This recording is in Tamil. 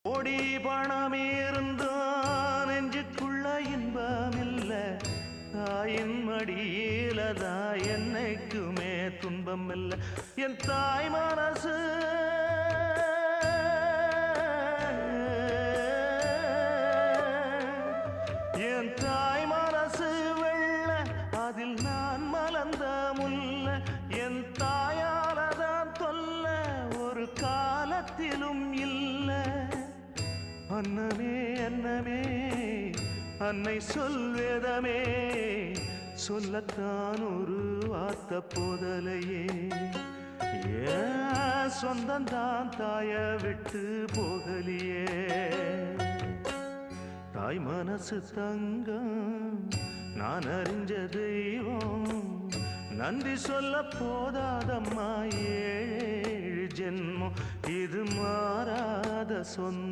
கோடி பணம் இருந்தான் நெஞ்சுக்குள்ள இன்பமில்ல, தாயின் மடியிலதா என்னைக்குமே துன்பம் இல்ல. என் தாய் மனசு என் தாய் மனசு வெள்ள, அதில் நான் மலர்ந்த முல்ல. என் தாயாலதான் தொல்ல ஒரு காலத்திலும் இல்ல. அன்னமே அன்னமே அன்னை சொல்வேதமே, சொல்லத்தான் ஒரு வார்த்தை போதலையே. ஏன் சொந்தந்தான் தாய விட்டு போகலியே. தாய் மனசு தங்கம் நான் அறிஞ்ச தெய்வம், நன்றி சொல்ல போதாதம்மா ஏழு ஜென்மம். இது மாறாத சொந்தம்.